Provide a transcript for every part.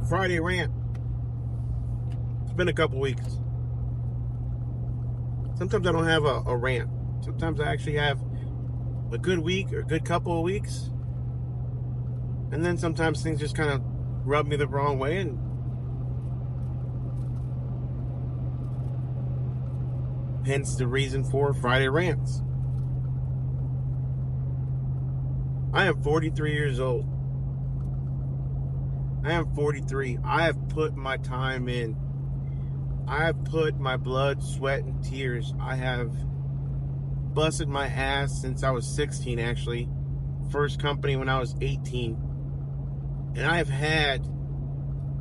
Friday rant. It's been a couple weeks. Sometimes I don't have a rant. Sometimes I actually have a good week or a good couple of weeks. And then sometimes things just kind of rub me the wrong way, and hence the reason for Friday rants. I am 43 years old. I am 43. I have put my time in. I have put my blood, sweat, and tears. I have busted my ass since I was 16, actually. First company when I was 18. And I have had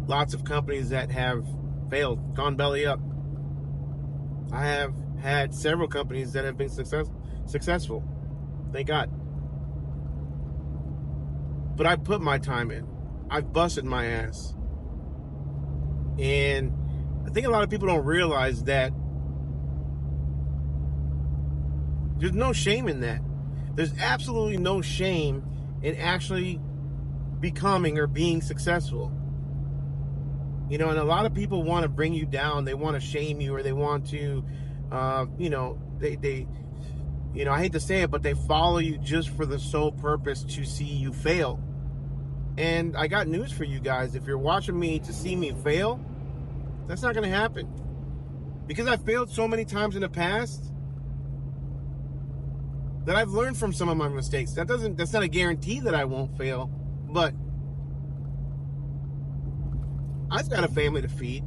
lots of companies that have failed, gone belly up. I have had several companies that have been successful. Thank God. But I put my time in. I've busted my ass. And I think a lot of people don't realize that there's no shame in that. There's absolutely no shame in actually becoming or being successful. You know, and a lot of people want to bring you down. They want to shame you, or they want to, I hate to say it, but they follow you just for the sole purpose to see you fail. And I got news for you guys. If you're watching me to see me fail, that's not going to happen. Because I failed so many times in the past that I've learned from some of my mistakes. That's not a guarantee that I won't fail, but I've got a family to feed.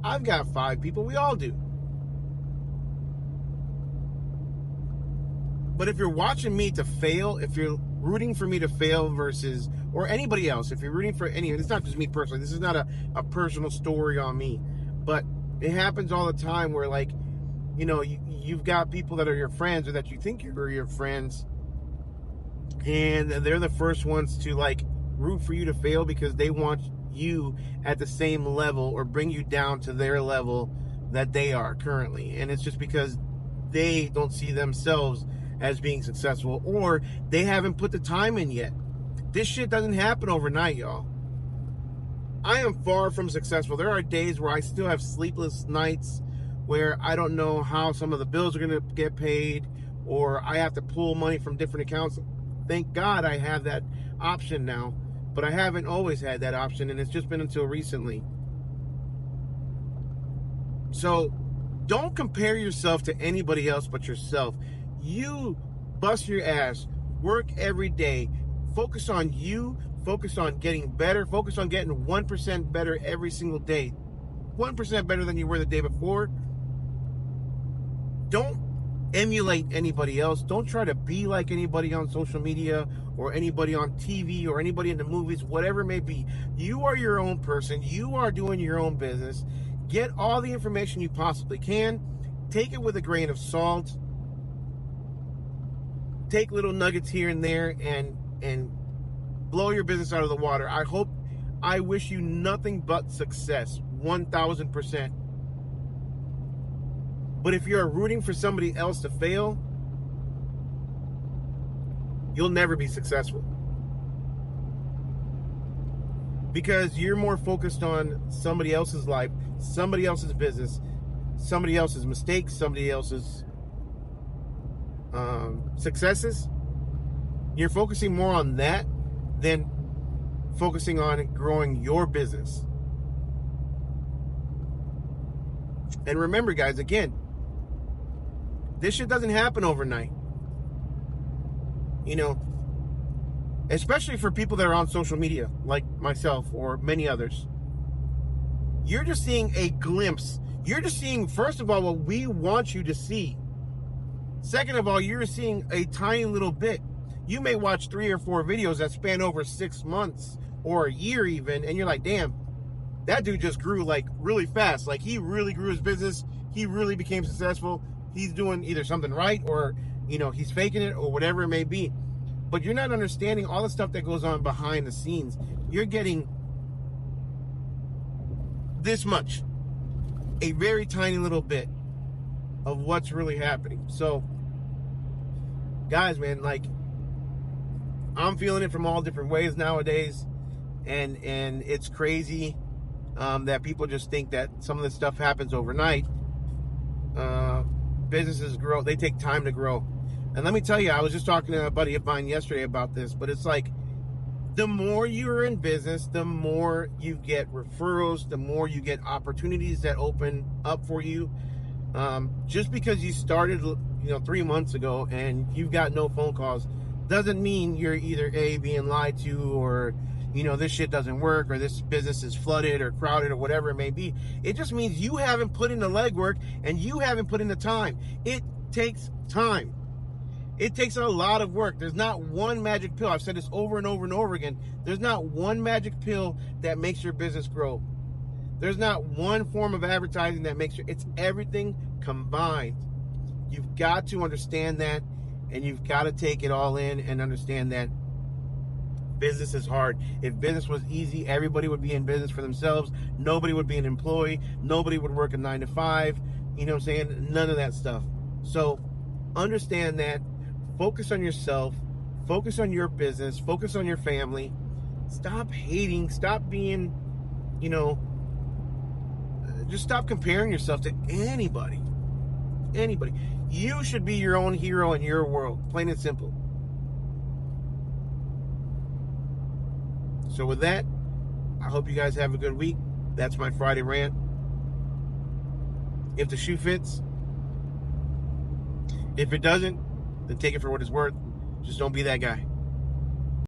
I've got 5 people. We all do. But if you're watching me to fail, if you're rooting for me to fail versus, or anybody else, if you're rooting for any, it's not just me personally, this is not a personal story on me, but it happens all the time where, like, you know, you've got people that are your friends, or that you think are your friends, and they're the first ones to, like, root for you to fail because they want you at the same level or bring you down to their level that they are currently. And it's just because they don't see themselves as being successful, or they haven't put the time in yet. This shit doesn't happen overnight, y'all. I am far from successful. There are days where I still have sleepless nights, where I don't know how some of the bills are going to get paid, or I have to pull money from different accounts. Thank God I have that option now, but I haven't always had that option, and it's just been until recently. So don't compare yourself to anybody else but yourself. You bust your ass, work every day, focus on you, focus on getting better, focus on getting 1% better every single day. 1% better than you were the day before. Don't emulate anybody else. Don't try to be like anybody on social media, or anybody on TV, or anybody in the movies, whatever it may be. You are your own person. You are doing your own business. Get all the information you possibly can. Take it with a grain of salt. Take little nuggets here and there, and blow your business out of the water. I wish you nothing but success, 1,000%. But if you're rooting for somebody else to fail, you'll never be successful. Because you're more focused on somebody else's life, somebody else's business, somebody else's mistakes, somebody else's successes. You're focusing more on that than focusing on growing your business. And remember, guys, again, this shit doesn't happen overnight. You know, especially for people that are on social media, like myself or many others. You're just seeing a glimpse. You're just seeing, first of all, what we want you to see. Second of all, you're seeing a tiny little bit. You may watch 3 or 4 videos that span over 6 months or a year even, and you're like, damn, that dude just grew like really fast. Like, he really grew his business. He really became successful. He's doing either something right, or, you know, he's faking it, or whatever it may be. But you're not understanding all the stuff that goes on behind the scenes. You're getting this much, a very tiny little bit of what's really happening. So, guys, man, like, I'm feeling it from all different ways nowadays, and it's crazy. that people just think that some of this stuff happens overnight. Businesses grow, they take time to grow. And let me tell you, I was just talking to a buddy of mine yesterday about this, but it's like, the more you're in business, the more you get referrals, the more you get opportunities that open up for you. Just because you started 3 months ago and you've got no phone calls doesn't mean you're either being lied to, or this shit doesn't work, or this business is flooded or crowded or whatever it may be. It just means you haven't put in the legwork and you haven't put in the time. It takes time. It takes a lot of work. There's not one magic pill. I've said this over and over and over again. There's not one magic pill that makes your business grow. There's not one form of advertising that makes it's everything combined. You've got to understand that, and you've got to take it all in and understand that business is hard. If business was easy, everybody would be in business for themselves. Nobody would be an employee. Nobody would work a 9 to 5. You know what I'm saying? None of that stuff. So understand that. Focus on yourself. Focus on your business. Focus on your family. Stop hating. Stop being, just stop comparing yourself to anybody. Anybody. You should be your own hero in your world. Plain and simple. So with that, I hope you guys have a good week. That's my Friday rant. If the shoe fits, if it doesn't, then take it for what it's worth. Just don't be that guy.